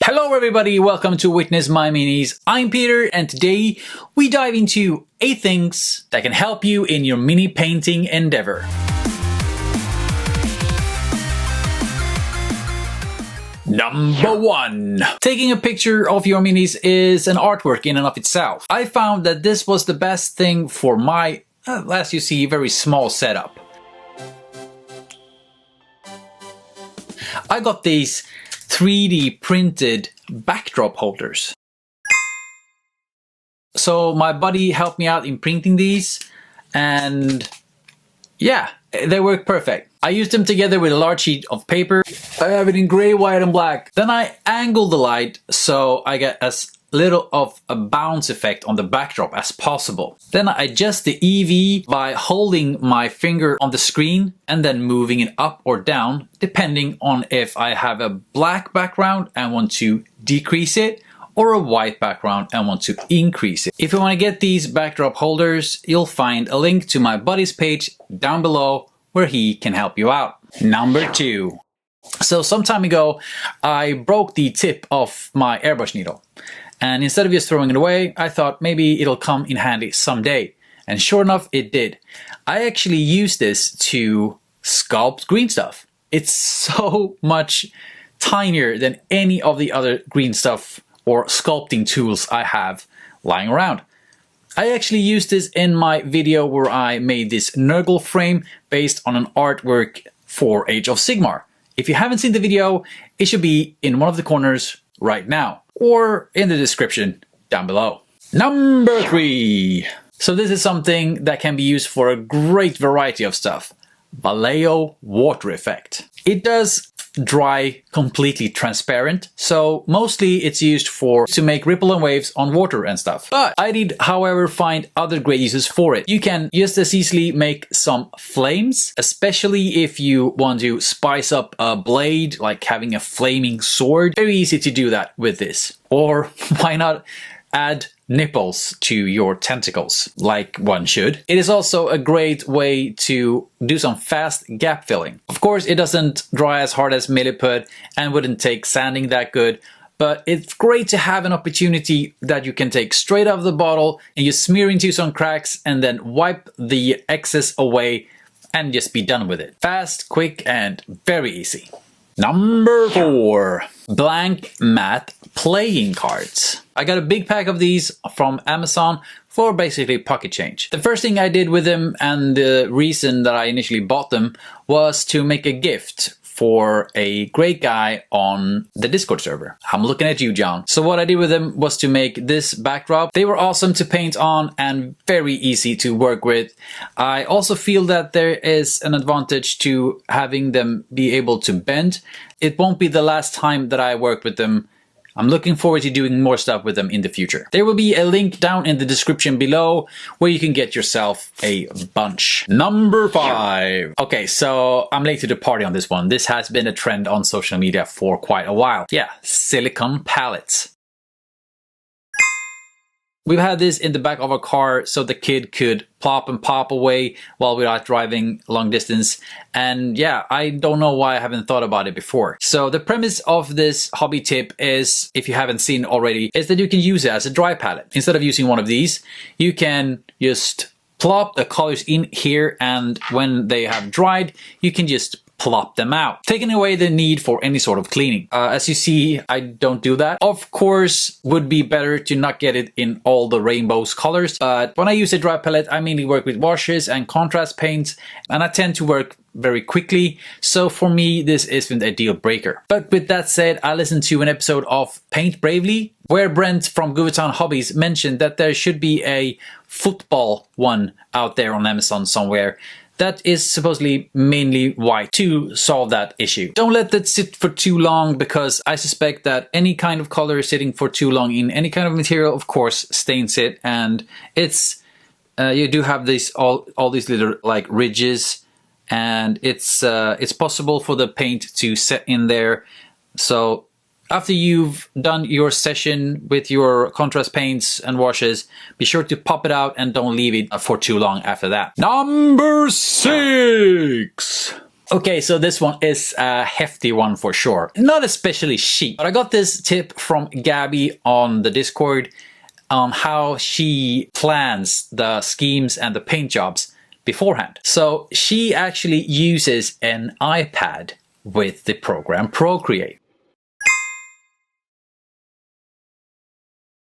Hello everybody, welcome to Witness My Minis. I'm Peter and today we dive into 8 things that can help you in your mini painting endeavor. Number 1. Taking a picture of your minis is an artwork in and of itself. I found that this was the best thing for my, as you see, very small setup. I got these 3D printed backdrop holders. So my buddy helped me out in printing these and yeah, they work perfect. I used them together with a large sheet of paper. I have it in gray, white and black. Then I angle the light so I get as little of a bounce effect on the backdrop as possible. Then I adjust the EV by holding my finger on the screen and then moving it up or down depending on if I have a black background and want to decrease it or a white background and want to increase it. If you want to get these backdrop holders, you'll find a link to my buddy's page down below where he can help you out. Number 2. So some time ago, I broke the tip of my airbrush needle. And instead of just throwing it away, I thought maybe it'll come in handy someday. And sure enough, it did. I actually used this to sculpt green stuff. It's so much tinier than any of the other green stuff or sculpting tools I have lying around. I actually used this in my video where I made this Nurgle frame based on an artwork for Age of Sigmar. If you haven't seen the video, it should be in one of the corners right now, or in the description down below. Number 3. So this is something that can be used for a great variety of stuff. Vallejo water effect. It does dry completely transparent, so mostly it's used to make ripple and waves on water and stuff. But I did, however, find other great uses for it. You can just as easily make some flames, especially if you want to spice up a blade, like having a flaming sword. Very easy to do that with this. Or why not add nipples to your tentacles, like one should. It is also a great way to do some fast gap filling. Of course, it doesn't dry as hard as milliput and wouldn't take sanding that good, but it's great to have an opportunity that you can take straight out of the bottle and you smear into some cracks and then wipe the excess away and just be done with it. Fast, quick, and very easy. Number 4. Blank matte playing cards. I got a big pack of these from Amazon for basically pocket change. The first thing I did with them, and the reason that I initially bought them, was to make a gift for a great guy on the Discord server. I'm looking at you, John. So what I did with them was to make this backdrop. They were awesome to paint on and very easy to work with. I also feel that there is an advantage to having them be able to bend. It won't be the last time that I work with them. I'm looking forward to doing more stuff with them in the future. There will be a link down in the description below where you can get yourself a bunch. Number 5. Okay, so I'm late to the party on this one. This has been a trend on social media for quite a while. Yeah, silicone palettes. We've had this in the back of a car so the kid could plop and pop away while we're out driving long distance. And yeah, I don't know why I haven't thought about it before. So the premise of this hobby tip is, if you haven't seen already, is that you can use it as a dry palette. Instead of using one of these, you can just plop the colors in here, and when they have dried, you can just plop them out, taking away the need for any sort of cleaning. As you see, I don't do that. Of course, would be better to not get it in all the rainbow's colors, but when I use a dry palette, I mainly work with washes and contrast paints, and I tend to work very quickly, so for me this isn't a deal breaker. But with that said, I listened to an episode of Paint Bravely where Brent from Goovertown Hobbies mentioned that there should be a football one out there on Amazon somewhere that is supposedly mainly white to solve that issue. Don't let that sit for too long, because I suspect that any kind of color sitting for too long in any kind of material, of course, stains it, and it's you do have these all these little like ridges, and it's possible for the paint to set in there. So after you've done your session with your contrast paints and washes, be sure to pop it out and don't leave it for too long after that. Number 6. Okay, so this one is a hefty one for sure. Not especially cheap, but I got this tip from Gabby on the Discord on how she plans the schemes and the paint jobs beforehand. So she actually uses an iPad with the program Procreate.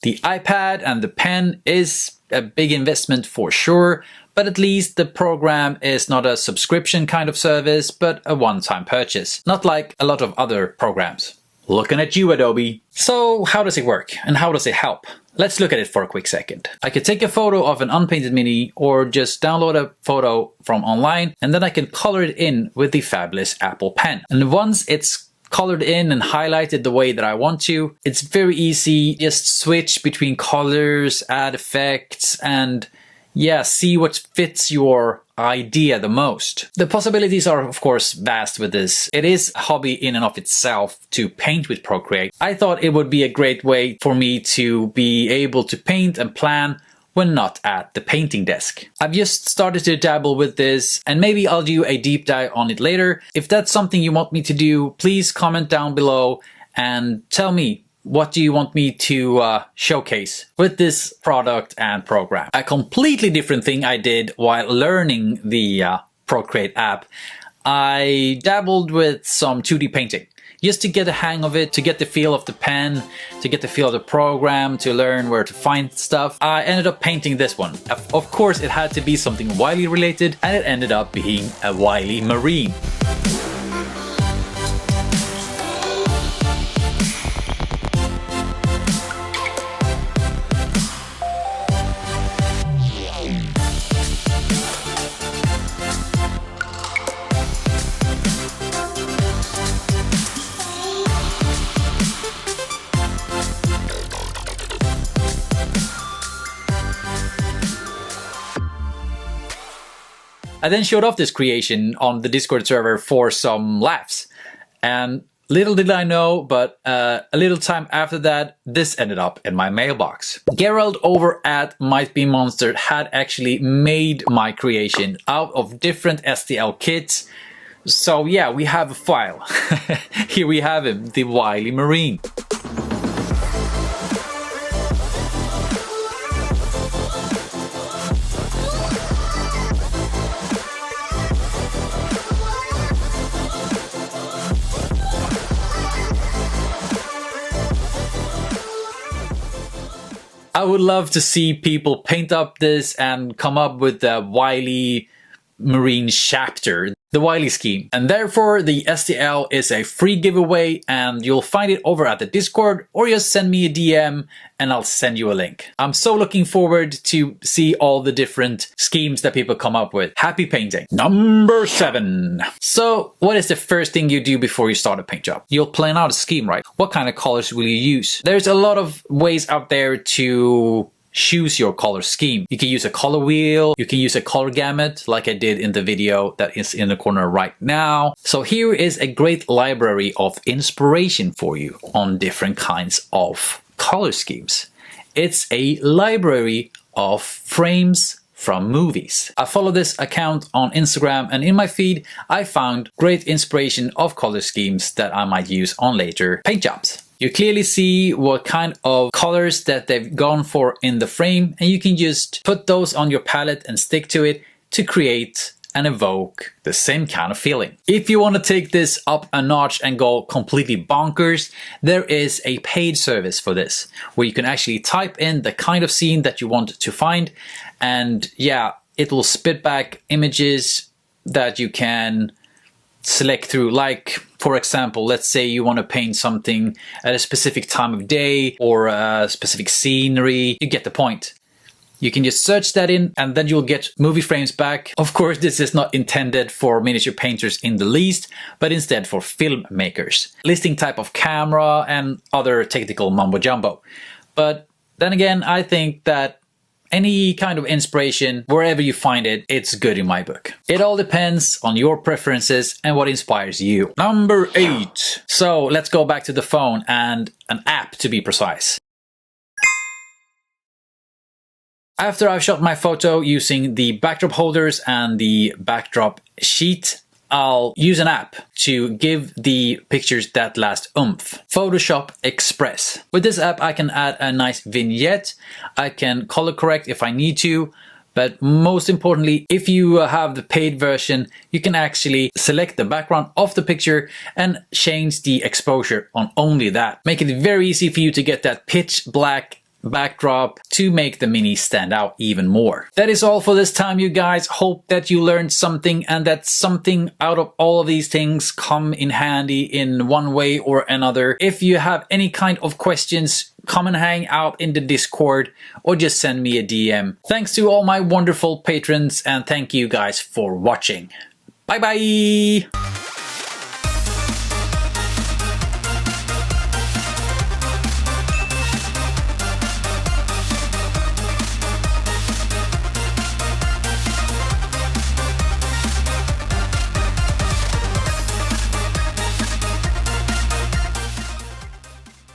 The iPad and the pen is a big investment for sure, but at least the program is not a subscription kind of service, but a one-time purchase, not like a lot of other programs. Looking at you, Adobe. So how does it work and how does it help? Let's look at it for a quick second. I could take a photo of an unpainted mini or just download a photo from online, and then I can color it in with the fabulous Apple Pen. And once it's colored in and highlighted the way that I want to, it's very easy. Just switch between colors, add effects, and yeah, see what fits your idea the most. The possibilities are of course vast with this. It is a hobby in and of itself to paint with Procreate. I thought it would be a great way for me to be able to paint and plan when not at the painting desk. I've just started to dabble with this, and maybe I'll do a deep dive on it later. If that's something you want me to do, please comment down below and tell me, what do you want me to showcase with this product and program? A completely different thing I did while learning the Procreate app. I dabbled with some 2D painting just to get a hang of it, to get the feel of the pen, to get the feel of the program, to learn where to find stuff. I ended up painting this one. Of course, it had to be something Wiley related, and it ended up being a Wiley Marine. I then showed off this creation on the Discord server for some laughs. And little did I know, but a little time after that, this ended up in my mailbox. Gerald over at Might Be Monster had actually made my creation out of different STL kits. So yeah, we have a file. Here we have him, the Wiley Marine. I would love to see people paint up this and come up with the Wiley Marine chapter, the Wiley scheme. And therefore the STL is a free giveaway, and you'll find it over at the Discord, or just send me a DM and I'll send you a link. I'm so looking forward to see all the different schemes that people come up with. Happy painting. Number 7. So what is the first thing you do before you start a paint job? You'll plan out a scheme, right? What kind of colors will you use? There's a lot of ways out there to choose your color scheme. You can use a color wheel, you can use a color gamut like I did in the video that is in the corner right now. So here is a great library of inspiration for you on different kinds of color schemes. It's a library of frames from movies. I follow this account on Instagram, and in my feed I found great inspiration of color schemes that I might use on later paint jobs. You clearly see what kind of colors that they've gone for in the frame, and you can just put those on your palette and stick to it to create and evoke the same kind of feeling. If you want to take this up a notch and go completely bonkers, there is a paid service for this, where you can actually type in the kind of scene that you want to find, and yeah, it will spit back images that you can select through. Like, for example, let's say you want to paint something at a specific time of day or a specific scenery. You get the point. You can just search that in, and then you'll get movie frames back. Of course, this is not intended for miniature painters in the least, but instead for filmmakers. Listing type of camera and other technical mumbo jumbo. But then again, I think that any kind of inspiration, wherever you find it, it's good in my book. It all depends on your preferences and what inspires you. Number 8. So let's go back to the phone and an app, to be precise. After I've shot my photo using the backdrop holders and the backdrop sheet, I'll use an app to give the pictures that last oomph. Photoshop Express. With this app, I can add a nice vignette. I can color correct if I need to. But most importantly, if you have the paid version, you can actually select the background of the picture and change the exposure on only that. Make it very easy for you to get that pitch black backdrop to make the mini stand out even more. That is all for this time, you guys. Hope that you learned something and that something out of all of these things come in handy in one way or another. If you have any kind of questions, come and hang out in the Discord or just send me a DM. Thanks to all my wonderful patrons and thank you guys for watching. Bye bye!